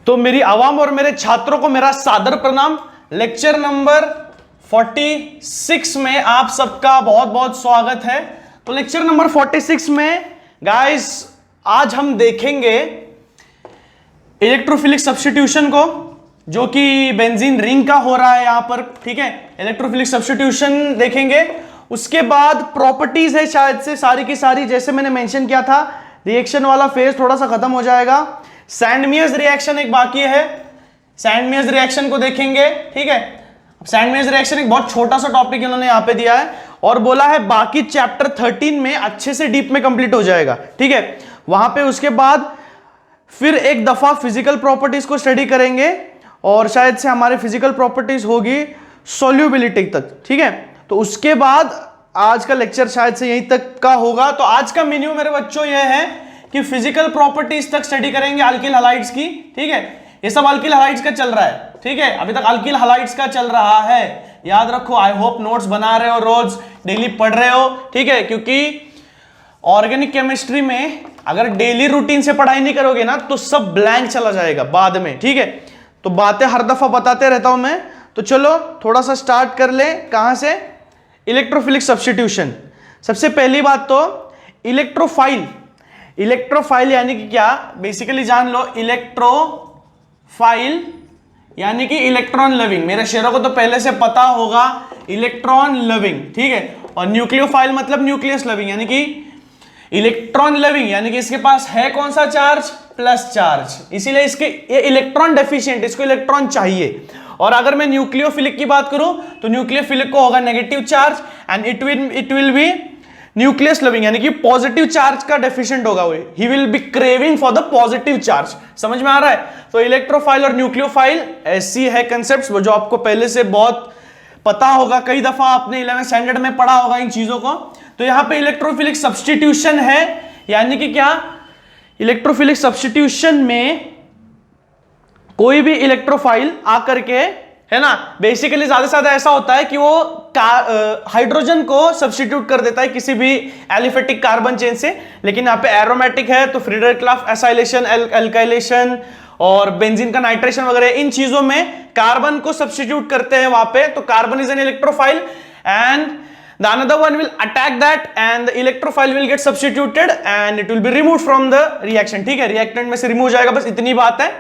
तो मेरी आवाम और मेरे छात्रों को मेरा सादर प्रणाम। लेक्चर नंबर 46 में आप सबका बहुत बहुत स्वागत है। तो लेक्चर नंबर 46 में गाइस आज हम देखेंगे इलेक्ट्रोफिलिक सब्स्टिट्यूशन को, जो कि बेंजीन रिंग का हो रहा है यहां पर। ठीक है, इलेक्ट्रोफिलिक सब्स्टिट्यूशन देखेंगे। उसके बाद प्रॉपर्टीज है शायद से सारी की सारी, जैसे मैंने मेंशन किया था रिएक्शन वाला फेज थोड़ा सा खत्म हो जाएगा। सैंडमियर्स रिएक्शन एक बाकी है, सैंडमियर्स रिएक्शन को देखेंगे। ठीक है, सैंडमियर्स रिएक्शन एक बहुत छोटा सा टॉपिक इन्होंने यहां पे दिया है और बोला है बाकी चैप्टर 13 में अच्छे से डीप में कंप्लीट हो जाएगा। ठीक है, वहां पे उसके बाद फिर एक दफा फिजिकल प्रॉपर्टीज को स्टडी करेंगे और शायद से हमारे फिजिकल प्रॉपर्टीज होगी सोल्यूबिलिटी तक। ठीक है, तो उसके बाद आज का लेक्चर शायद से यहीं तक का होगा। तो आज का मेन्यू मेरे बच्चों यह है कि फिजिकल प्रॉपर्टीज तक स्टडी करेंगे अल्किल हैलाइड्स की। ठीक है, ये सब अल्किल हैलाइड्स का चल रहा है। ठीक है, अभी तक अल्किल हैलाइड्स का चल रहा है, याद रखो। आई होप नोट्स बना रहे हो, रोज डेली पढ़ रहे हो। ठीक है, क्योंकि ऑर्गेनिक केमिस्ट्री में अगर डेली रूटीन से पढ़ाई नहीं करोगे ना तो सब ब्लैंक चला जाएगा बाद में। ठीक है, तो बातें हर दफा बताते रहता हूं मैं। तो चलो थोड़ा सा स्टार्ट कर ले। कहां से? Electrophilic substitution. सबसे पहली बात तो इलेक्ट्रोफाइल। इलेक्ट्रोफाइल यानी कि क्या, बेसिकली जान लो। इलेक्ट्रोफाइल यानी कि इलेक्ट्रॉन लविंग। मेरे शेरों को तो पहले से पता होगा, इलेक्ट्रॉन लविंग। ठीक है, और न्यूक्लियोफाइल मतलब न्यूक्लियस लविंग, यानी कि इलेक्ट्रॉन लविंग, यानी कि इसके पास है कौन सा चार्ज? Plus charge. इसीलिए इसके ये इलेक्ट्रॉन डेफिशिएंट, इसको इलेक्ट्रॉन चाहिए। और अगर मैं न्यूक्लियोफिलिक की बात करूं तो न्यूक्लियोफिलिक को होगा negative charge and it will be nucleus loving, यानी कि पॉजिटिव चार्ज का डेफिशिएंट होगा वो। He will be craving for the positive charge. समझ में आ रहा है? तो इलेक्ट्रोफाइल और न्यूक्लियोफाइल ऐसी है कंसेप्ट्स जो आपको पहले से बहुत पता होगा, कई दफा आपने 11th स्टैंडर्ड में पढ़ा होगा इन चीजों को। तो यहां पे इलेक्ट्रोफिलिक सब्स्टिट्यूशन है, यानी कि क्या, इलेक्ट्रोफिलिक सब्स्टिट्यूशन में कोई भी इलेक्ट्रोफाइल आकर के, है ना, बेसिकली ज्यादा से ज्यादा ऐसा होता है कि वो हाइड्रोजन को सब्स्टिट्यूट कर देता है किसी भी एलिफेटिक कार्बन चेन से। लेकिन यहाँ पे एरोमेटिक है तो फ्रीडर-क्लाफ एसाइलेशन, अल्काइलेशन और बेंजीन का नाइट्रेशन वगैरह, इन चीजों में कार्बन को सब्स्टिट्यूट करते हैं वहां पे। तो carbon is an electrophile and the another one will attack that and the electrophile will get substituted and it will be removed from the reaction। ठीक है, रिएक्टेंट में से रिमूव जाएगा। बस इतनी बात है,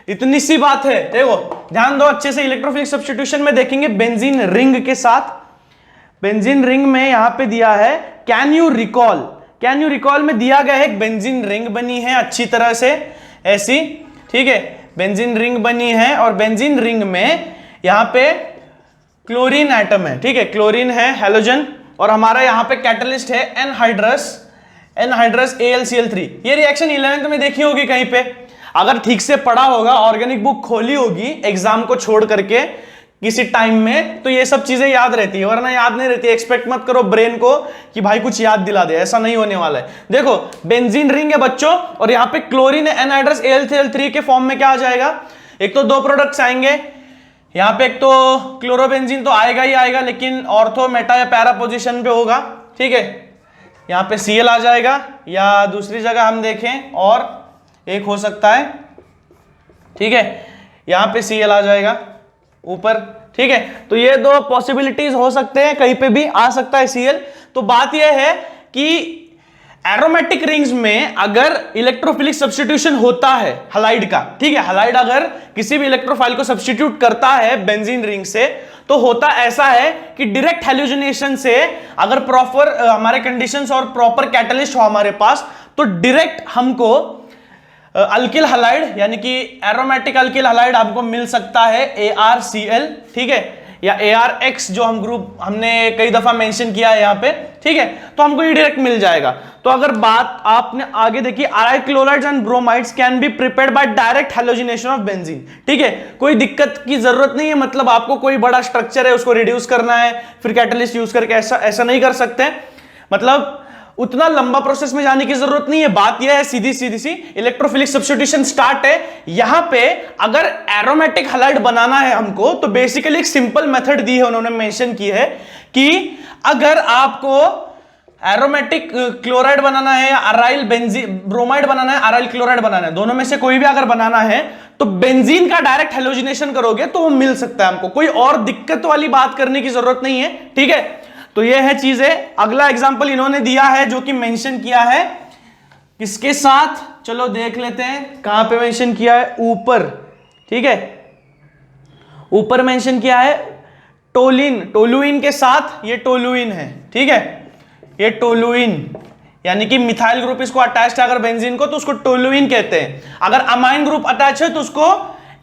इतनी सी बात है। देखो ध्यान दो अच्छे से। इलेक्ट्रोफिलिक सब्स्टिट्यूशन में देखेंगे बेंजीन रिंग के साथ। बेंजीन रिंग में यहां पे दिया है कैन यू रिकॉल में दिया गया है एक बेंजीन रिंग बनी है अच्छी तरह से ऐसी। ठीक है, बेंजीन रिंग बनी है और बेंजीन रिंग में यहां पे क्लोरीन एटम है। ठीक है, क्लोरीन है हैलोजन और हमारा यहां पे कैटलिस्ट है एनहाइड्रस AlCl3। ये रिएक्शन 11th में देखी होगी कहीं पे, अगर ठीक से पढ़ा होगा, ऑर्गेनिक बुक खोली होगी एग्जाम को छोड़ करके किसी टाइम में, तो ये सब चीजें याद रहती है, वरना याद नहीं रहती। एक्सपेक्ट मत करो ब्रेन को कि भाई कुछ याद दिला दे, ऐसा नहीं होने वाला है। देखो बेंजीन रिंग है बच्चों और यहाँ पे क्लोरीन है एनहाइड्रस AlCl3 के फॉर्म में। क्या आ जाएगा? एक तो दो प्रोडक्ट्स आएंगे यहाँ पे, एक तो क्लोरोबेंजीन तो आएगा ही आएगा, लेकिन ऑर्थो, मेटा या पैरा पोजीशन पे होगा। ठीक है, यहाँ पे Cl आ जाएगा, या दूसरी जगह हम देखें और एक हो सकता है। ठीक है, यहां पे Cl आ जाएगा ऊपर। ठीक है, तो ये दो पॉसिबिलिटीज हो सकते हैं, कहीं पे भी आ सकता है Cl। तो बात यह है कि एरोमेटिक रिंग्स में अगर इलेक्ट्रोफिलिक सब्स्टिट्यूशन होता है हलाइड का, ठीक है, हलाइड अगर किसी भी इलेक्ट्रोफाइल को सब्स्टिट्यूट करता है बेंजीन रिंग से, तो होता ऐसा है कि डायरेक्ट हैलोजनेशन से अगर प्रॉपर हमारे कंडीशंस और प्रॉपर कैटलिस्ट हो हमारे पास, तो डायरेक्ट हमको अल्किल हलाइड यानी कि एरोमेटिक अल्किल हलाइड आपको मिल सकता है ArCl। ठीक है, या ArX जो हम ग्रुप हमने कई दफा मेंशन किया है यहाँ पे। ठीक है, तो हमको ये डायरेक्ट मिल जाएगा। तो अगर बात आपने आगे देखी, aryl chlorides and bromides can be prepared by direct halogenation of benzene. ठीक है, कोई दिक्कत की जरूरत नहीं है, मतलब आपको कोई बड़ा स्ट्रक्चर है उसको रिड्यूस करना है फिर कैटलिस्ट यूज करके, ऐसा नहीं कर सकते। मतलब उतना लंबा प्रोसेस में जाने की जरूरत नहीं है। बात यह है सीधी सी इलेक्ट्रोफिलिक सब्स्टिट्यूशन स्टार्ट है। यहां पे अगर एरोमेटिक हलाइड बनाना है हमको, तो बेसिकली एक सिंपल मेथड दी है, उन्होंने मेंशन की है कि अगर आपको एरोमेटिक क्लोराइड बनाना है या अराइल ब्रोमाइड बनाना है, अराइल क्लोराइड बनाना है, दोनों में से कोई भी अगर बनाना है, तो बेंजीन का डायरेक्ट हेलोजिनेशन करोगे तो वो मिल सकता है हमको, कोई और दिक्कत वाली बात करने की जरूरत नहीं है, ठीक है। तो ये है चीजें। अगला एग्जांपल इन्होंने दिया है जो कि मेंशन किया है किसके साथ, चलो देख लेते हैं कहां पे मेंशन किया है, ऊपर, ठीक है, ऊपर मेंशन किया है टोलिन, टोलुइन के साथ, ये टोलुइन है, ठीक है, ये टोलुइन यानी कि मिथाइल ग्रुप इसको अटैच है अगर बेंजीन को तो उसको टोलुइन कहते हैं, अगर अमाइन ग्रुप अटैच है तो उसको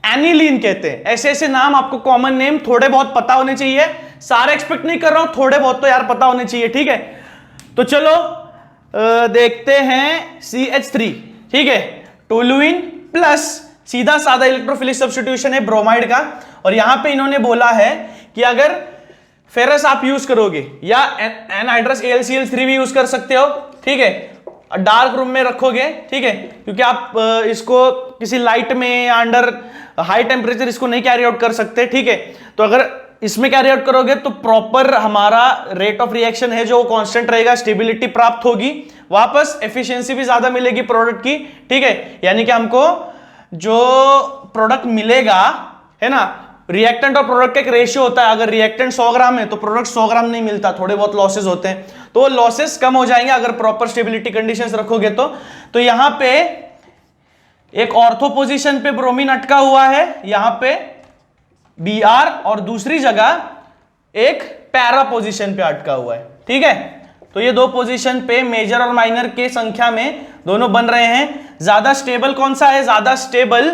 एनिलीन कहते हैं। ऐसे ऐसे नाम आपको कॉमन नेम थोड़े बहुत पता होने चाहिए, सारे एक्सपेक्ट नहीं कर रहा हूं, थोड़े बहुत तो यार पता होने चाहिए, ठीक है। तो चलो देखते हैं CH3, ठीक है, टोलुइन प्लस सीधा साधा इलेक्ट्रोफिलिक सब्स्टिट्यूशन है ब्रोमाइड का, और यहां पे इन्होंने बोला है कि अगर फेरस आप यूज करोगे या एनहाइड्रस AlCl3 भी यूज कर सकते हो, ठीक है, डार्क रूम में रखोगे, ठीक है, क्योंकि आप इसको किसी लाइट में या अंडर हाई टेम्परेचर इसको नहीं कैरी आउट कर सकते, ठीक है। तो अगर इसमें कैरी आउट करोगे तो प्रॉपर हमारा रेट ऑफ रिएक्शन है जो कांस्टेंट रहेगा, स्टेबिलिटी प्राप्त होगी, वापस एफिशिएंसी भी ज्यादा मिलेगी प्रोडक्ट की, ठीक है, यानी कि हमको जो प्रोडक्ट मिलेगा है ना, रिएक्टेंट और प्रोडक्ट का एक रेशियो होता है, अगर रिएक्टेंट 100 ग्राम है तो प्रोडक्ट 100 ग्राम नहीं मिलता, थोड़े बहुत लॉसेस होते हैं, तो वो लॉसेस कम हो जाएंगे अगर प्रॉपर स्टेबिलिटी कंडीशंस रखोगे तो यहां पे एक ऑर्थो पोजीशन पे ब्रोमीन अटका हुआ है, यहां पे Br, और दूसरी जगह एक पैरा पोजीशन पे अटका हुआ है, ठीक है। तो ये दो पोजीशन पे मेजर और माइनर के संख्या में दोनों बन रहे हैं। ज्यादा स्टेबल कौन सा है, ज्यादा स्टेबल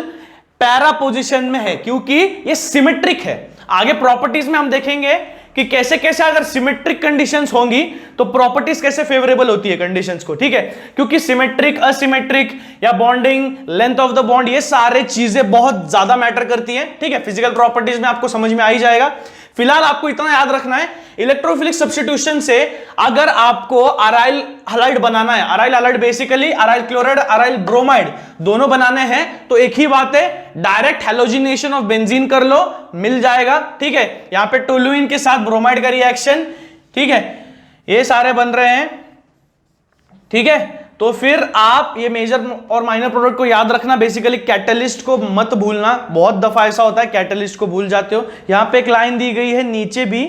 पैरा पोजीशन में है, क्योंकि ये सिमेट्रिक है। आगे प्रॉपर्टीज में हम देखेंगे कि कैसे कैसे अगर सिमेट्रिक कंडीशंस होंगी तो प्रॉपर्टीज कैसे फेवरेबल होती है कंडीशंस को, ठीक है, क्योंकि सिमेट्रिक, असिमेट्रिक या bonding, length of the bond, ये सारे चीजें बहुत ज्यादा मैटर करती हैं, ठीक है। फिजिकल प्रॉपर्टीज में आपको समझ में आ ही जाएगा। फिलहाल आपको इतना याद रखना है, इलेक्ट्रोफिलिक सब्स्टिट्यूशन से अगर आपको अराइल हलाइड बनाना है, aryl halide basically aryl chloride, aryl bromide दोनों बनाने हैं, तो एक ही बात है, डायरेक्ट हैलोजिनेशन ऑफ बेंजीन कर लो, मिल जाएगा, ठीक है। यहां पे टोलुइन के साथ ब्रोमाइड का रिएक्शन, ठीक है, ये सारे बन रहे हैं, ठीक है। तो फिर आप ये मेजर और माइनर प्रोडक्ट को याद रखना, बेसिकली कैटलिस्ट को मत भूलना, बहुत दफा ऐसा होता है कैटलिस्ट को भूल जाते हो। यहां पे एक लाइन दी गई है नीचे भी,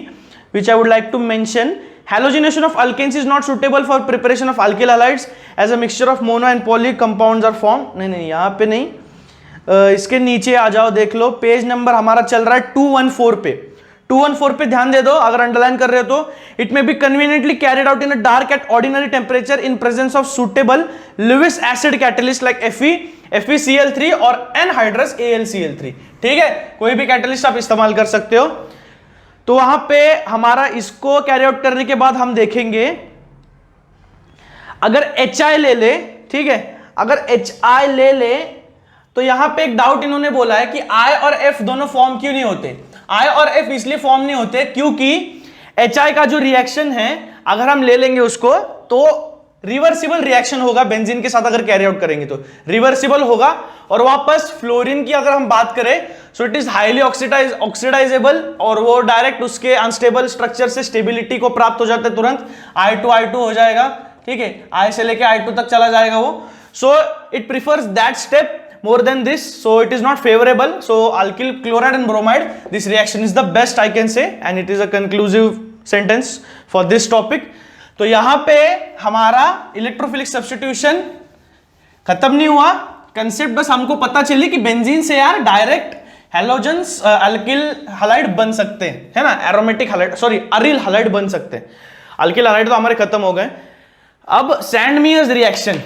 which I would like to mention, halogenation of alkanes is not suitable for preparation of alkyl halides as a mixture of mono and poly compounds are formed। नहीं यहां पे नहीं, इसके नीचे आ जाओ, देख लो पेज नंबर हमारा चल रहा है 214 पे, 214 पे ध्यान दे दो अगर अंडरलाइन कर रहे हो तो। It may be conveniently carried out in a dark at ordinary temperature in presence of suitable Lewis acid catalyst like FeCl3 और एनहाइड्रस AlCl3, ठीक है, कोई भी कैटलिस्ट आप इस्तेमाल कर सकते हो। तो वहां पे हमारा इसको कैरी आउट करने के बाद हम देखेंगे अगर HI ले ले, ठीक है, अगर HI ले ले तो यहां पे एक डाउट इन्होंने बोला है कि I और F दोनों फॉर्म क्यों नहीं होते। I और F इसलिए फॉर्म नहीं होते क्योंकि HI का जो रिएक्शन है अगर हम ले लेंगे उसको तो रिवर्सिबल रिएक्शन होगा, बेंजीन के साथ अगर कैरी आउट करेंगे तो रिवर्सिबल होगा, और वापस फ्लोरीन की अगर हम बात करें सो इट इज हाईली ऑक्सीडाइजेबल, और वो डायरेक्ट उसके अनस्टेबल स्ट्रक्चर से स्टेबिलिटी को प्राप्त हो जाता है तुरंत, I2 हो जाएगा, ठीक है, I से लेके I2 तक चला जाएगा वो। So it prefers that step more than this, so it is not favorable. So alkyl chloride and bromide, this reaction is the best I can say, and it is a conclusive sentence for this topic. तो यहां पे हमारा electrophilic substitution खत्म नहीं हुआ, concept बस हमको पता चली कि बेंजीन से यार डायरेक्ट हैलोजेंस अल्किल हलाइड बन सकते हैं, है ना, aromatic halide, sorry aryl halide बन सकते हैं। अल्किल हलाइड तो हमारे खत्म हो गए। अब सैंडमियर्स रिएक्शन,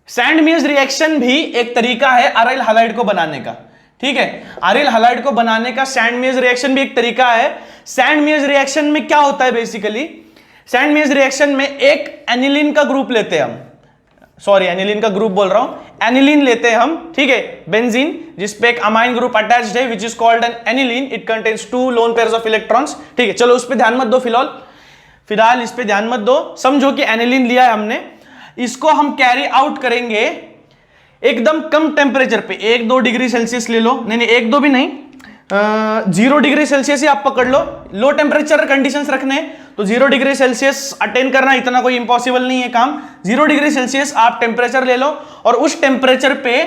सैंडमियर्स रिएक्शन भी एक तरीका है अराइल हलाइड को बनाने का, ठीक है, अराइल हलाइड को बनाने का सैंडमियर्स रिएक्शन भी एक तरीका है। सैंडमियर्स रिएक्शन में क्या होता है, बेसिकली सैंडमियर्स रिएक्शन में एक एनिलीन का ग्रुप लेते हैं हम, सॉरी एनिलीन का ग्रुप बोल रहा हूं, एनिलीन लेते हैं हम, ठीक है, बेंजीन जिसपे एक अमाइन ग्रुप अटैच्ड है which is called an aniline, it contains 2 lone pairs of electrons, ठीक है। चलो उस पर ध्यान मत दो, फिलहाल इस पे ध्यान मत दो, समझो कि एनिलीन लिया है हमने, इसको हम कैरी आउट करेंगे एकदम कम टेम्परेचर पे, 1-2 डिग्री सेल्सियस ले लो, नहीं 1-2 भी नहीं, 0 डिग्री सेल्सियस ही आप पकड़ लो, लो टेम्परेचर कंडीशंस रखने तो 0 डिग्री सेल्सियस अटेन करना इतना कोई इंपॉसिबल नहीं है काम। 0 डिग्री सेल्सियस आप टेम्परेचर ले लो और उस टेम्परेचर पे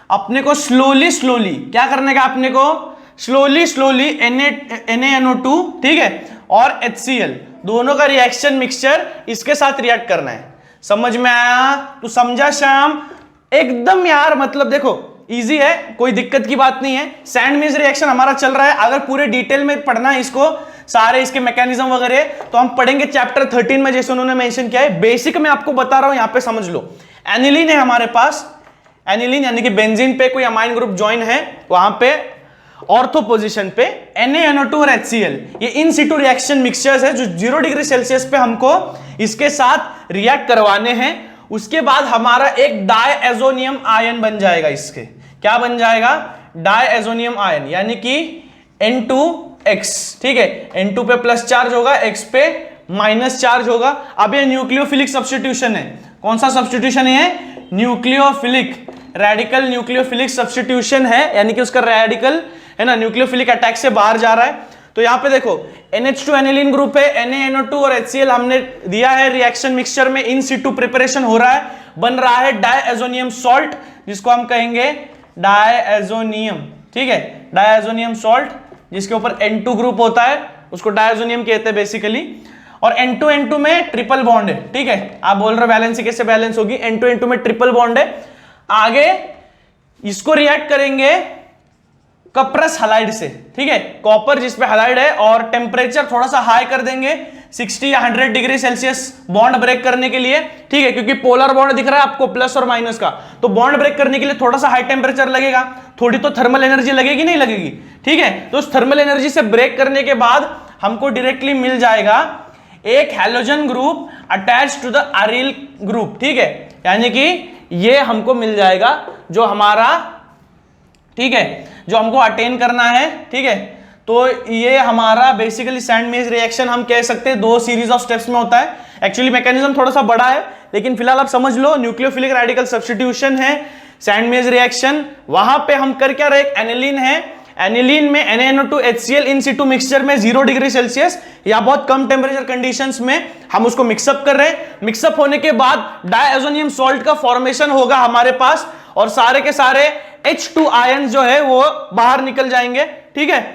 अपने को स्लोली स्लोली क्या करने का, अपने को स्लोली स्लोली NaNO2, ठीक है, और HCl दोनों का रिएक्शन मिक्सचर इसके साथ रिएक्ट करना है। समझ में आया? तो समझा श्याम? एकदम यार, मतलब देखो इजी है, कोई दिक्कत की बात नहीं है। सैंड मेज रिएक्शन हमारा चल रहा है, अगर पूरे डिटेल में पढ़ना है इसको, सारे इसके मैकेनिज्म वगैरह, तो हम पढ़ेंगे चैप्टर 13 में, जैसे उन्होंने मेंशन किया है। बेसिक में आपको बता रहा हूं, यहां पे समझ लो। एनिलीन है हमारे पास, एनिलीन यानी कि बेंजीन पे कोई अमाइन ग्रुप ज्वाइन है, वहां पे ऑर्थो पोजीशन पे NaNO2 और HCl, ये इन सिटू रिएक्शन मिक्सचर्स है जो 0 डिग्री सेल्सियस पे हमको इसके साथ रिएक्ट करवाने हैं। उसके बाद हमारा एक डायएजोनियम आयन बन जाएगा। इसके क्या बन जाएगा? डायएजोनियम आयन, यानी कि N2X, ठीक है, N2 पे प्लस चार्ज होगा, X पे माइनस चार्ज होगा। अब ये न्यूक्लियोफिलिक सब्स्टिट्यूशन है। कौन सा सब्स्टिट्यूशन है? न्यूक्लियोफिलिक, रेडिकल न्यूक्लियोफिलिक सब्स्टिट्यूशन है, यानी कि उसका रेडिकल है ना न्यूक्लियोफिलिक अटैक से बाहर जा रहा है। तो यहां पे देखो NH2 एनिलीन ग्रुप है, NaNO2 और HCl हमने दिया है रिएक्शन मिक्सचर में, इन सिटू प्रिपरेशन हो रहा है, बन रहा है डायएजोनियम सॉल्ट, जिसको हम कहेंगे डायएजोनियम, ठीक है, डायएजोनियम सॉल्ट, जिसके ऊपर N2 ग्रुप होता है, उसको डायएजोनियम कहते हैं बेसिकली। और N2N2 में ट्रिपल बॉन्ड है, ठीक है। आप बोल रहे हो वैलेंसी कैसे बैलेंस होगी? N2N2 में ट्रिपल बॉन्ड है। आगे इसको रिएक्ट करेंगे कपरस हलाइड से, ठीक है, कॉपर जिसपे हलाइड है, और टेम्परेचर थोड़ा सा हाई कर देंगे 60 या 100 डिग्री सेल्सियस बॉन्ड ब्रेक करने के लिए, ठीक है, क्योंकि पोलर बॉन्ड दिख रहा है आपको प्लस और माइनस का, तो बॉन्ड ब्रेक करने के लिए थोड़ा सा हाई टेम्परेचर लगेगा, थोड़ी तो थर्मल एनर्जी लगेगी, नहीं लगेगी, ठीक है। तो उस थर्मल एनर्जी से ब्रेक करने के बाद हमको डायरेक्टली मिल जाएगा एक halogen group attach to the aryl group, ठीक है, यानी कि ये हमको मिल जाएगा जो हमारा, ठीक है, जो हमको अटेन करना है, ठीक है। तो ये हमारा बेसिकली सैंड मेज रिएक्शन हम कह सकते हैं 2 सीरीज ऑफ स्टेप्स में होता है। एक्चुअली मैकेनिज्म थोड़ा सा बड़ा है, लेकिन फिलहाल आप समझ लो, न्यूक्लियोफिलिक रेडिकल सब्स्टिट्यूशन है सैंड मेज रिएक्शन। वहां पे हम कर क्या रहे? एनिलीन है, एनिलीन में NaNO2 HCl इन सिटू मिक्सचर में 0 डिग्री सेल्सियस या बहुत कम टेम्परेचर कंडीशंस में हम उसको मिक्सअप कर रहे हैं। मिक्सअप होने के बाद डायएजोनियम सॉल्ट का फॉर्मेशन होगा हमारे पास, और सारे के सारे H2 आयन जो है वो बाहर निकल जाएंगे, ठीक है।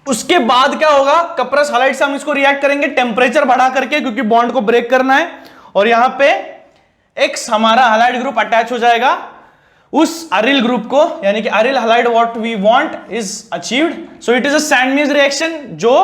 उसके बाद क्या होगा? कपरस हलाइड से हम इसको रिएक्ट करेंगे टेम्परेचर बढ़ा करके, क्योंकि बॉन्ड को ब्रेक करना है, और यहां पे X हमारा हलाइड ग्रुप अटैच हो जाएगा उस अरिल ग्रुप को, यानी कि aryl halide what we want is achieved. So it is a Sandmeyer reaction जो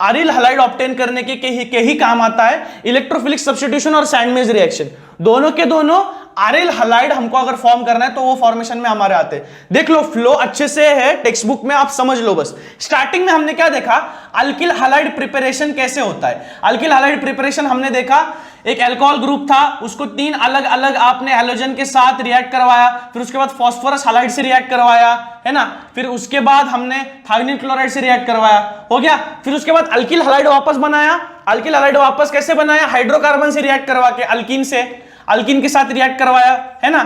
अरिल हलाइड ऑब्टेन करने के ही काम आता है। इलेक्ट्रोफिलिक सब्स्टिट्यूशन और सैंड मेज रिएक्शन दोनों के दोनों अरिल हलाइड हमको अगर फॉर्म करना है तो वो फॉर्मेशन में हमारे आते हैं। देख लो, फ्लो अच्छे से है टेक्स्ट बुक में, आप समझ लो बस। स्टार्टिंग में हमने क्या देखा? अल्किल हलाइड प्रिपरेशन कैसे होता है। अल्किल हलाइड प्रिपरेशन हमने देखा, एक अल्कोहल ग्रुप था, उसको 3 अलग अलग आपने हैलोजन के साथ रिएक्ट करवाया, फिर उसके बाद फास्फोरस हलाइड से रिएक्ट करवाया, है ना, फिर उसके बाद हमने थायनिल क्लोराइड से रिएक्ट करवाया, हो गया। फिर उसके बाद अल्किल हलाइड वापस बनाया। अल्किल हलाइड वापस कैसे बनाया? हाइड्रोकार्बन से रिएक्ट करवा के, अल्कीन से, अल्कीन के साथ रिएक्ट करवाया, है ना।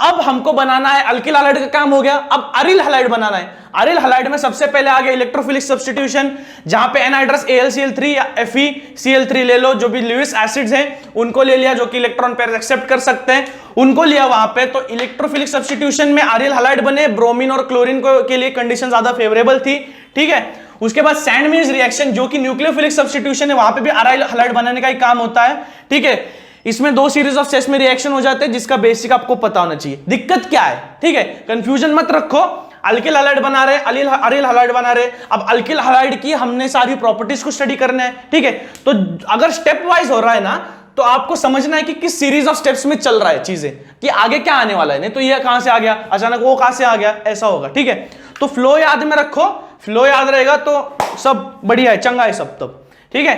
अब हमको बनाना है, अल्किल हलाइड का काम हो गया, अब अरिल हलाइड बनाना है। अरिल हलाइड में सबसे पहले आ गया इलेक्ट्रोफिलिक सब्स्टिट्यूशन, जहां पे एनहाइड्रस AlCl3 या FeCl3 ले लो, जो भी लुईस एसिड्स हैं उनको ले लिया, जो कि इलेक्ट्रॉन पेयर एक्सेप्ट कर सकते हैं, उनको लिया वहां पे। तो इलेक्ट्रोफिलिक सब्स्टिट्यूशन में अरिल हलाइड बने, ब्रोमीन और क्लोरीन के लिए कंडीशन ज्यादा फेवरेबल थी, ठीक है। उसके बाद सैंड मेज रिएक्शन जो कि न्यूक्लियोफिलिक सब्स्टिट्यूशन है, वहां पे भी अरिल हलाइड बनाने का ही काम होता है, ठीक है। इसमें 2 सीरीज ऑफ स्टेप्स में रिएक्शन हो जाते हैं, जिसका बेसिक आपको पता होना चाहिए। दिक्कत क्या है, ठीक है, कंफ्यूजन मत रखो। अल्किल हलाइड बना रहे, अरिल हलाइड बना रहे। अब अल्किल हलाइड की हमने सारी प्रॉपर्टीज को स्टडी करना है, ठीक है। तो अगर स्टेप वाइज हो रहा है ना, तो आपको समझना है कि किस सीरीज ऑफ स्टेप्स में चल रहा है चीजें, कि आगे क्या आने वाला है। नहीं तो ये कहां से आ गया अचानक, वो कहां से आ गया, ऐसा होगा, ठीक है। तो फ्लो याद में रखो, फ्लो याद रहेगा तो सब बढ़िया है, चंगा है सब तब, ठीक है।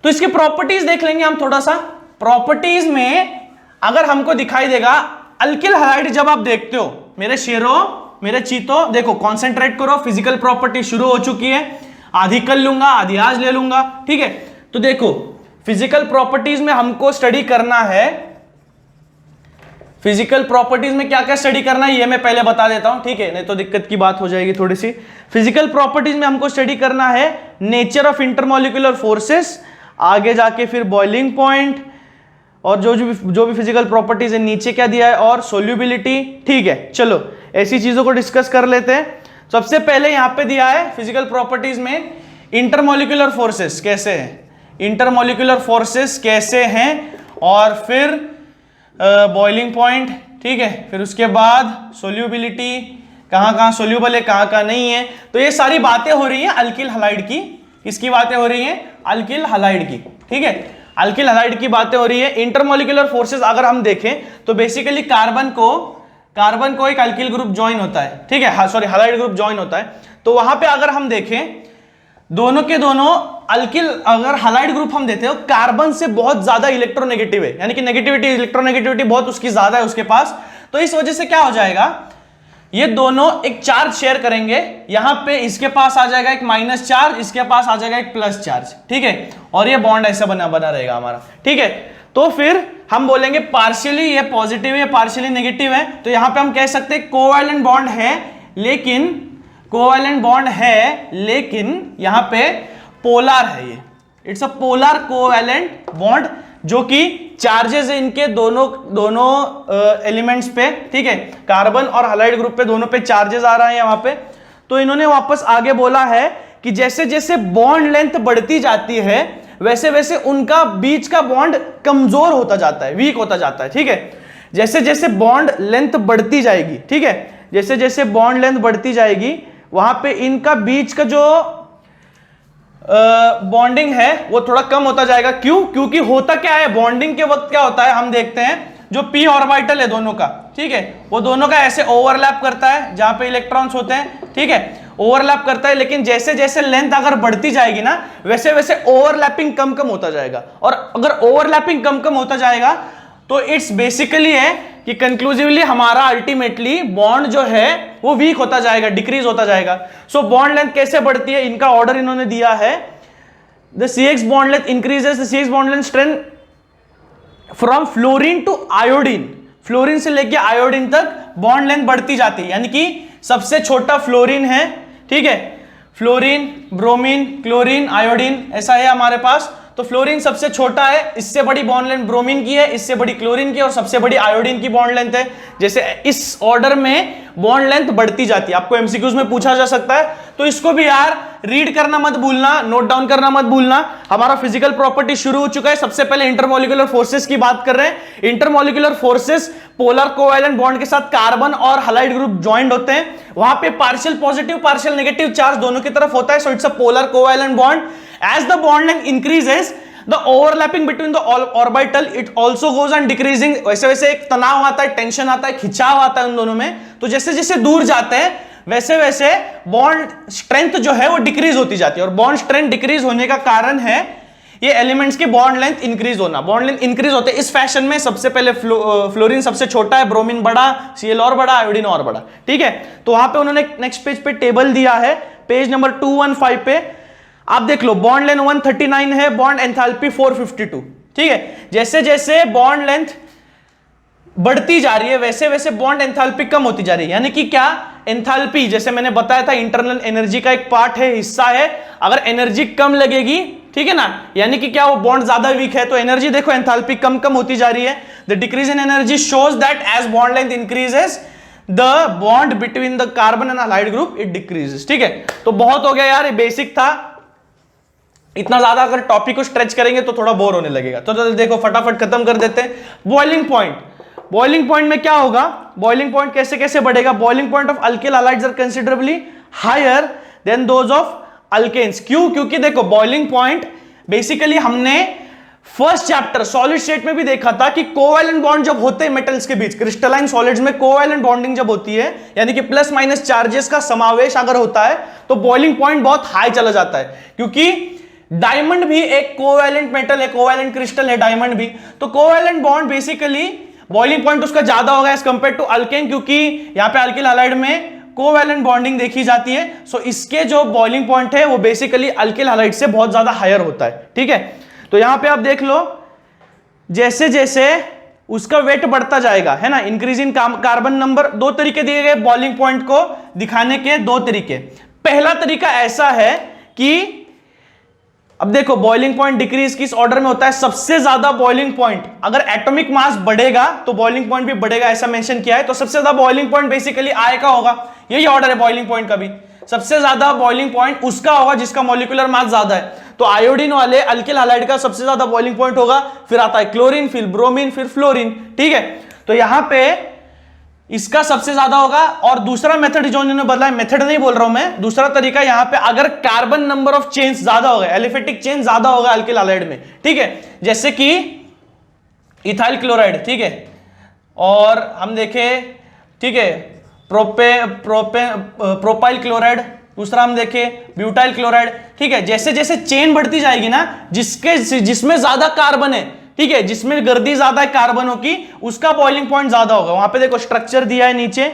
तो इसकी प्रॉपर्टीज देख लेंगे हम थोड़ा सा। प्रॉपर्टीज में अगर हमको दिखाई देगा अल्किल हलाइड, जब आप देखते हो मेरे शेरों मेरे चीतो, देखो कॉन्सेंट्रेट करो, फिजिकल प्रॉपर्टी शुरू हो चुकी है, आधी कल लूंगा आधी आज ले लूंगा, ठीक है। तो देखो फिजिकल प्रॉपर्टीज में हमको स्टडी करना है, फिजिकल प्रॉपर्टीज में क्या क्या स्टडी करना है ये मैं पहले बता देता हूं, ठीक है, नहीं तो दिक्कत की बात हो जाएगी थोड़ी सी। फिजिकल प्रॉपर्टीज में हमको स्टडी करना है नेचर ऑफ इंटरमॉलिक्यूलर फोर्सेस, आगे जाके फिर बॉइलिंग पॉइंट, और जो भी फिजिकल प्रॉपर्टीज है नीचे क्या दिया है, और सोल्यूबिलिटी। ठीक है, चलो ऐसी चीजों को डिस्कस कर लेते हैं। सबसे पहले यहां पे दिया है फिजिकल प्रॉपर्टीज में इंटरमोलिकुलर फोर्सेस कैसे हैं, इंटरमोलिकुलर फोर्सेस कैसे हैं, और फिर बॉइलिंग पॉइंट। ठीक है, फिर उसके बाद सोल्यूबिलिटी, कहां कहां सोल्यूबल है कहां कहां नहीं है। तो ये सारी बातें हो रही हैं अल्किल हलाइड की। किसकी बातें हो रही हैं? अल्किल हलाइड की। ठीक है, अल्किल हलाइड की बातें हो रही है। इंटरमोलिकुलर फोर्सेस अगर हम देखें तो बेसिकली कार्बन को एक अल्किल ग्रुप ज्वाइन होता है। ठीक है, सॉरी हलाइड ग्रुप ज्वाइन होता है। तो वहां पे अगर हम देखें दोनों के दोनों अल्किल, अगर हलाइड ग्रुप हम देते हो, कार्बन से बहुत ज्यादा इलेक्ट्रोनेगेटिव है, यानी कि नेगेटिविटी, इलेक्ट्रोनेगेटिविटी बहुत उसकी ज्यादा है उसके पास। तो इस वजह से क्या हो जाएगा, ये दोनों एक चार्ज शेयर करेंगे। यहां पे इसके पास आ जाएगा एक माइनस चार्ज, इसके पास आ जाएगा एक प्लस चार्ज। ठीक है, और ये बॉन्ड ऐसा बना रहेगा हमारा। ठीक है, तो फिर हम बोलेंगे पार्शियली ये पॉजिटिव है, पार्शियली नेगेटिव है। तो यहां पे हम कह सकते हैं कोवैलेंट बॉन्ड है, लेकिन यहां पे पोलर है। ये it's a polar covalent bond, जो कि चार्जेस है इनके दोनों एलिमेंट्स पे। ठीक है, कार्बन और हलाइड ग्रुप पे दोनों पे चार्जेस आ रहे हैं वहां पे। तो इन्होंने वापस आगे बोला है कि जैसे जैसे बॉन्ड लेंथ बढ़ती जाती है वैसे वैसे उनका बीच का बॉन्ड कमजोर होता जाता है, वीक होता जाता है। ठीक है, जैसे जैसे बॉन्ड लेंथ बढ़ती जाएगी, ठीक है, जैसे जैसे बॉन्ड लेंथ बढ़ती जाएगी वहां पे इनका बीच का जो बॉन्डिंग है वो थोड़ा कम होता जाएगा। क्यों? क्योंकि होता क्या है बॉन्डिंग के वक्त, क्या होता है हम देखते हैं, जो p ऑर्बिटल है दोनों का, ठीक है, वो दोनों का ऐसे ओवरलैप करता है जहां पे इलेक्ट्रॉन्स होते हैं। ठीक है, ओवरलैप करता है, लेकिन जैसे जैसे लेंथ अगर बढ़ती जाएगी ना वैसे वैसे ओवरलैपिंग कम कम होता जाएगा। और अगर ओवरलैपिंग कम कम होता जाएगा तो इट्स बेसिकली है कि कंक्लूसिवली हमारा अल्टीमेटली बॉन्ड जो है वो वीक होता जाएगा, डिक्रीज होता जाएगा। सो बॉन्ड लेंथ कैसे बढ़ती है, इनका ऑर्डर इन्होंने दिया है। The CX bond length increases, the CX bond length strength from fluorine to iodine, fluorine से लेके आयोडीन तक बॉन्ड लेंथ बढ़ती जाती है। यानी कि सबसे छोटा फ्लोरीन है, ठीक है, फ्लोरीन, ब्रोमीन, क्लोरीन, आयोडीन, ऐसा है हमारे पास। तो फ्लोरीन सबसे छोटा है, इससे बड़ी बॉन्ड लेंथ ब्रोमीन की है, इससे बड़ी क्लोरीन की, और सबसे बड़ी आयोडीन की बॉन्ड लेंथ है। जैसे इस ऑर्डर में बॉन्ड लेंथ बढ़ती जाती है, आपको एमसीक्यूज में पूछा जा सकता है। तो इसको भी यार रीड करना मत भूलना, नोट डाउन करना मत भूलना। हमारा फिजिकल प्रॉपर्टी शुरू हो चुका है। सबसे पहले इंटरमोलिकुलर फोर्सेस की बात कर रहे हैं। Intermolecular forces polar covalent bond के साथ कार्बन और हलाइड ग्रुप ज्वाइंट होते हैं। वहां पे partial positive partial negative charge दोनों की तरफ होता है। So it's a polar covalent bond. As the bond length increases, the overlapping between the orbital it also goes on decreasing। वैसे वैसे एक तनाव आता है, टेंशन आता है, खिंचाव आता है उन दोनों में। तो जैसे जैसे दूर जाते हैं वैसे वैसे बॉन्ड स्ट्रेंथ जो है वो डिक्रीज होती जाती है। और बॉन्ड स्ट्रेंथ डिक्रीज होने का कारण है ये एलिमेंट्स के बॉन्ड लेंथ इंक्रीज होना। बॉन्ड लेंथ इंक्रीज होते हैं इस फैशन में। सबसे पहले फ्लोरीन सबसे छोटा है, ब्रोमीन बड़ा, Cl और बड़ा, आयोडीन और बड़ा। ठीक है, तो वहां पे उन्होंने नेक्स्ट पेज पे टेबल दिया है, पेज नंबर 215 पे आप देख लो। बॉन्ड लेंथ 139 है, बॉन्ड एंथैल्पी 452। ठीक है, जैसे जैसे बॉन्ड लेंथ बढ़ती जा रही है वैसे वैसे बॉन्ड एंथैल्पी कम होती जा रही है। यानी कि क्या, एंथैल्पी जैसे मैंने बताया था इंटरनल एनर्जी का एक पार्ट है, हिस्सा है। अगर एनर्जी कम लगेगी, ठीक है ना, यानी कि क्या वो बॉन्ड ज्यादा वीक है, तो एनर्जी देखो एंथैल्पी कम कम होती जा रही है। The decrease in energy shows that as bond length increases the bond between the carbon and halide group it decreases. ठीक है, तो बहुत हो गया यार, ये बेसिक था। इतना ज्यादा अगर टॉपिक को स्ट्रेच करेंगे तो थोड़ा बोर होने लगेगा। तो देखो फटाफट खत्म कर देते हैं। बॉइलिंग पॉइंट, बॉइलिंग पॉइंट में क्या होगा, बॉइलिंग पॉइंट कैसे कैसे बढ़ेगा। Boiling point of alkyl halides are considerably higher than those of alkanes. क्यों? क्योंकि देखो बॉइलिंग पॉइंट बेसिकली हमने फर्स्ट चैप्टर सॉलिड स्टेट में भी देखा था कि कोवैलेंट बॉन्ड जब होते हैं मेटल्स के बीच, क्रिस्टलाइन सॉलिड्स में कोवैलेंट बॉन्डिंग जब होती है, यानी कि प्लस माइनस चार्जेस का समावेश अगर होता है, तो बॉइलिंग पॉइंट बहुत हाई चला जाता है। क्योंकि डायमंड भी एक कोवैलेंट मेटल है, कोवैलेंट क्रिस्टल है डायमंड भी। तो covalent bond basically boiling point उसका ज्यादा होगा एज कंपेयर टू अल्केन, क्योंकि यहां पे अल्किल हलाइड में कोवैलेंट बॉन्डिंग देखी जाती है। सो इसके जो बॉइलिंग पॉइंट है वो बेसिकली अल्किल हलाइड से बहुत ज्यादा हायर होता है। ठीक है, तो यहां पे आप देख लो जैसे जैसे उसका वेट बढ़ता जाएगा, है ना, इंक्रीज इन कार्बन नंबर। दो तरीके दिए गए बॉइलिंग पॉइंट को दिखाने के, दो तरीके। पहला तरीका ऐसा है कि अब देखो बॉइलिंग पॉइंट डिक्रीज किस ऑर्डर में होता है, सबसे ज्यादा बॉइलिंग पॉइंट, अगर एटॉमिक मास बढ़ेगा तो बॉइलिंग पॉइंट भी बढ़ेगा, ऐसा मेंशन किया है। तो सबसे ज्यादा बॉइलिंग पॉइंट बेसिकली आय का होगा, यही ऑर्डर है बॉइलिंग पॉइंट का भी। सबसे ज्यादा बॉइलिंग पॉइंट उसका होगा जिसका मॉलिक्यूलर मास ज्यादा है। तो आयोडीन वाले अल्किल हैलाइड का सबसे ज्यादा बॉइलिंग पॉइंट होगा, फिर आता है क्लोरीन, फिर ब्रोमीन, फिर फ्लोरीन, ठीक है। तो यहां पे इसका सबसे ज्यादा होगा। और दूसरा मेथड जो इन्होंने बदला है, मेथड नहीं बोल रहा हूं मैं, दूसरा तरीका यहां पे अगर कार्बन नंबर ऑफ चेन्स ज्यादा होगा, एलिफेटिक चेन ज्यादा होगा अल्किल हैलाइड में, ठीक है, जैसे कि इथाइल क्लोराइड, ठीक है, और हम देखें, ठीक है, प्रोपाइल क्लोराइड, दूसरा हम देखें ब्यूटाइल क्लोराइड, ठीक है। जैसे जैसे चेन बढ़ती जाएगी ना, जिसमें ज्यादा कार्बन है, ठीक है, जिसमें गर्दी ज्यादा है कार्बनों की, उसका बॉइलिंग पॉइंट ज्यादा होगा। वहां पे देखो स्ट्रक्चर दिया है, नीचे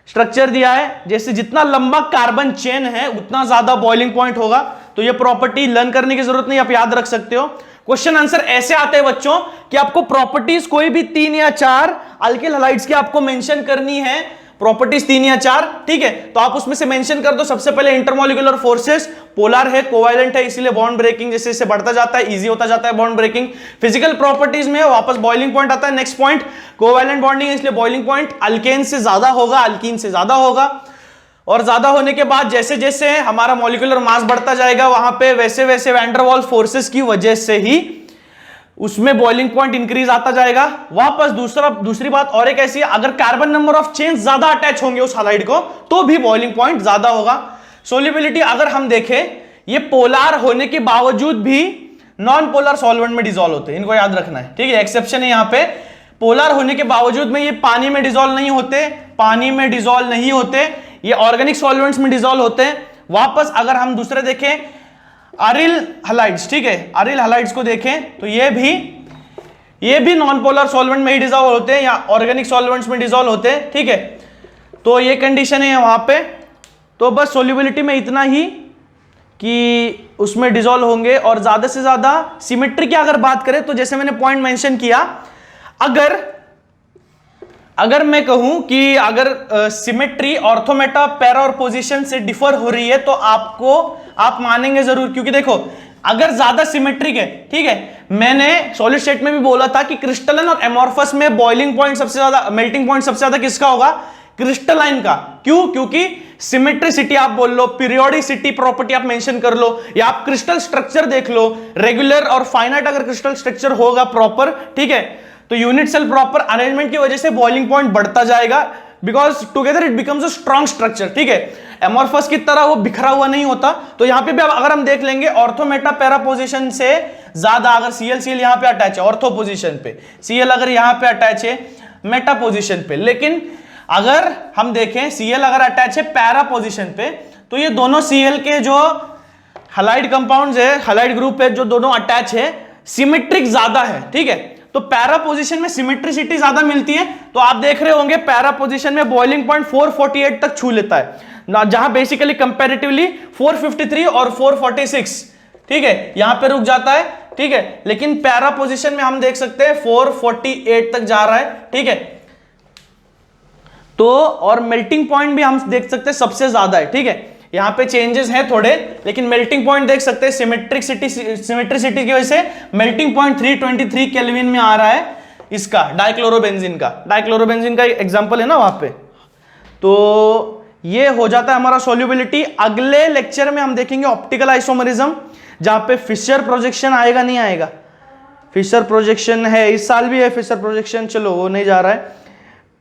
स्ट्रक्चर दिया है, जैसे जितना लंबा कार्बन चेन है उतना ज्यादा बॉइलिंग पॉइंट होगा। तो ये प्रॉपर्टी लर्न करने की जरूरत नहीं, आप याद रख सकते हो। क्वेश्चन आंसर ऐसे आते हैं बच्चों कि आपको प्रॉपर्टीज कोई भी 3 या 4 अल्किल हैलाइड्स की आपको मेंशन करनी है, प्रॉपर्टीज 3 या 4, ठीक है। तो आप उसमें से मेंशन कर दो। सबसे पहले इंटरमॉलिक्यूलर फोर्सेस, पोलर है, कोवैलेंट है, इसीलिए बॉन्ड ब्रेकिंग जैसे जैसे बढ़ता जाता है इजी होता जाता है बॉन्ड ब्रेकिंग। फिजिकल प्रॉपर्टीज में वापस बॉइलिंग पॉइंट आता है। नेक्स्ट पॉइंट कोवैलेंट बॉन्डिंग है, इसलिए बॉइलिंग पॉइंट अल्केन से ज्यादा होगा, अल्कीन से ज्यादा होगा। और ज्यादा होने के बाद जैसे जैसे हमारा मॉलिक्यूलर मास बढ़ता जाएगा वहां पे वैसे वैसे वैन डर वाल्स फोर्सेस की वजह से ही उसमें बॉइलिंग पॉइंट इंक्रीज आता जाएगा। वापस दूसरी बात और एक ऐसी है, अगर कार्बन नंबर ऑफ चेन्स ज्यादा अटैच होंगे उस हैलाइड को तो भी बॉइलिंग पॉइंट ज्यादा होगा। सोल्युबिलिटी अगर हम देखें, ये पोलर होने के बावजूद भी नॉन पोलर सॉल्वेंट में डिसॉल्व होते हैं, इनको याद रखना है, ठीक है। एक्सेप्शन है यहां पे, पोलर होने के बावजूद में ये पानी में डिसॉल्व नहीं होते, पानी में डिसॉल्व नहीं होते, ये ऑर्गेनिक सॉल्वेंट्स में डिसॉल्व होते हैं। वापस अगर हम दूसरे देखें अरिल हैलाइड्स, ठीक है, अरिल हैलाइड्स को देखें तो ये भी नॉन पोलर सॉल्वेंट में ही डिसॉल्व होते हैं या ऑर्गेनिक सॉल्वेंट्स में डिसॉल्व होते हैं, ठीक है। तो ये कंडीशन है वहां पे। तो बस सोल्युबिलिटी में इतना ही कि उसमें डिसॉल्व होंगे। और ज्यादा से ज्यादा सिमेट्री की अगर बात करें तो जैसे मैंने पॉइंट मेंशन किया, अगर मैं कहूं कि अगर सिमेट्री ऑर्थोमेटा पैरा और पोजीशन से डिफर हो रही है तो आप मानेंगे जरूर, क्योंकि देखो अगर ज्यादा सिमेट्रिक है, ठीक है, मैंने सॉलिड स्टेट में भी बोला था कि क्रिस्टलाइन और एमोर्फस में बॉइलिंग पॉइंट सबसे ज्यादा, मेल्टिंग पॉइंट सबसे ज्यादा किसका होगा, क्रिस्टलाइन का। क्यों? क्योंकि सिमेट्रिसिटी आप बोल लो, पीरियोडिसिटी प्रॉपर्टी आप मेंशन कर लो, या आप क्रिस्टल स्ट्रक्चर देख लो, रेगुलर और फाइनाइट अगर क्रिस्टल स्ट्रक्चर होगा प्रॉपर, ठीक है, तो यूनिट सेल प्रॉपर अरेंजमेंट की वजह से बॉइलिंग पॉइंट बढ़ता जाएगा, because together it becomes a strong structure, ठीक है। एमोर्फस की तरह वो बिखरा हुआ नहीं होता। तो यहां पे भी अगर हम देख लेंगे ऑर्थोमेटा पैरा पोजीशन से ज्यादा अगर सीएल यहां पे अटैच है ऑर्थो पोजीशन पे, सीएल अगर यहां पे अटैच है मेटा पोजीशन पे, लेकिन अगर हम देखें सीएल अगर अटैच है पैरा पोजीशन पे, तो ये दोनों सीएल के जो हैलाइड कंपाउंड्स है, हैलाइड ग्रुप है, जो दोनों अटैच है, सिमेट्रिक ज्यादा है, ठीक है। तो पैरा पोजीशन में सिमेट्रिसिटी ज्यादा मिलती है। तो आप देख रहे होंगे पैरा पोजीशन में बॉइलिंग पॉइंट 448 तक छू लेता है, जहां बेसिकली कंपैरेटिवली 453 और 446, ठीक है, यहां पे रुक जाता है, ठीक है। लेकिन पैरा पोजीशन में हम देख सकते हैं 448 तक जा रहा है, ठीक है। तो और मेल्टिंग पॉइंट भी हम देख सकते हैं सबसे ज्यादा है, ठीक है। यहां पे चेंजेस हैं थोड़े, लेकिन मेल्टिंग पॉइंट देख सकते हैं सिमेट्रिसिटी की वजह से मेल्टिंग पॉइंट 323 केल्विन में आ रहा है इसका, डाइक्लोरोबेंजीन का एग्जांपल है ना वहां पे। तो ये हो जाता है हमारा सॉल्युबिलिटी। अगले लेक्चर में हम देखेंगे ऑप्टिकल आइसोमरिज्म, जहां पे फिशर प्रोजेक्शन आएगा, नहीं आएगा, फिशर प्रोजेक्शन है, इस साल भी है फिशर प्रोजेक्शन, चलो वो नहीं जा रहा है,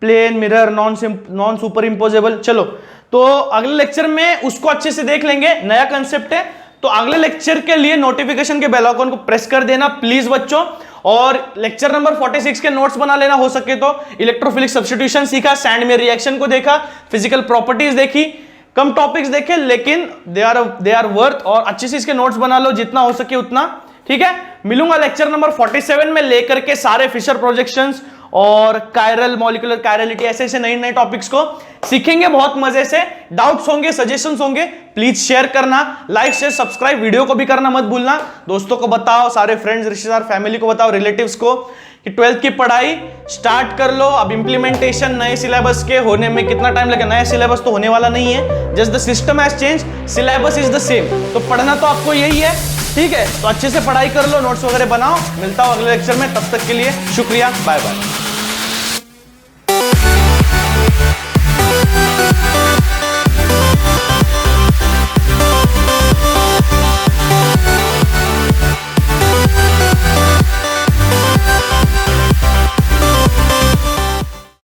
प्लेन मिरर नॉन सुपर इंपोजेबल, चलो तो अगले लेक्चर में उसको अच्छे से देख लेंगे, नया कंसेप्ट है। तो अगले लेक्चर के लिए नोटिफिकेशन के बेल आइकन को प्रेस कर देना प्लीज बच्चों, और लेक्चर नंबर 46 के नोट्स बना लेना हो सके तो। इलेक्ट्रोफिलिक सब्स्टिट्यूशन सीखा, सैंड में रिएक्शन को देखा, फिजिकल प्रॉपर्टीज देखी, कम टॉपिक्स देखे लेकिन दे आर वर्थ, और अच्छे से इसके नोट्स बना लो जितना हो सके उतना, ठीक है। मिलूंगा लेक्चर नंबर 47 में लेकर के सारे फिशर प्रोजेक्शंस और कायरल मॉलिक्यूलर कायरलिटी, ऐसे नए नए टॉपिक्स को सीखेंगे बहुत मजे से। डाउट्स होंगे, सजेशंस होंगे, प्लीज शेयर करना, लाइक शेयर सब्सक्राइब, वीडियो को भी करना मत भूलना, दोस्तों को बताओ, सारे फ्रेंड्स रिश्तेदार फैमिली को बताओ, रिलेटिव्स को कि 12th की पढ़ाई स्टार्ट कर लो। अब इंप्लीमेंटेशन नए सिलेबस के होने में कितना टाइम लगेगा, नया सिलेबस तो होने वाला नहीं है, just the system has change, syllabus is the same. तो पढ़ना तो आपको यही है, ठीक है, तो अच्छे से पढ़ाई कर लो, नोट्स वगैरह बनाओ। मिलता हूं अगले लेक्चर में, तब तक के लिए शुक्रिया, बाय बाय।